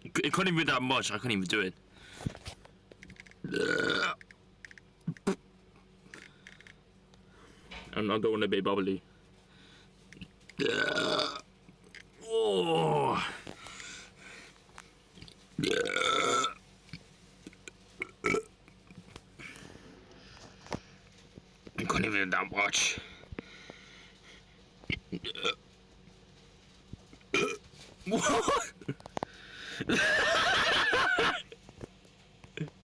It couldn't even be that much. I couldn't even do it. I don't want to be bubbly. Oh. I couldn't even do that much. Whoa.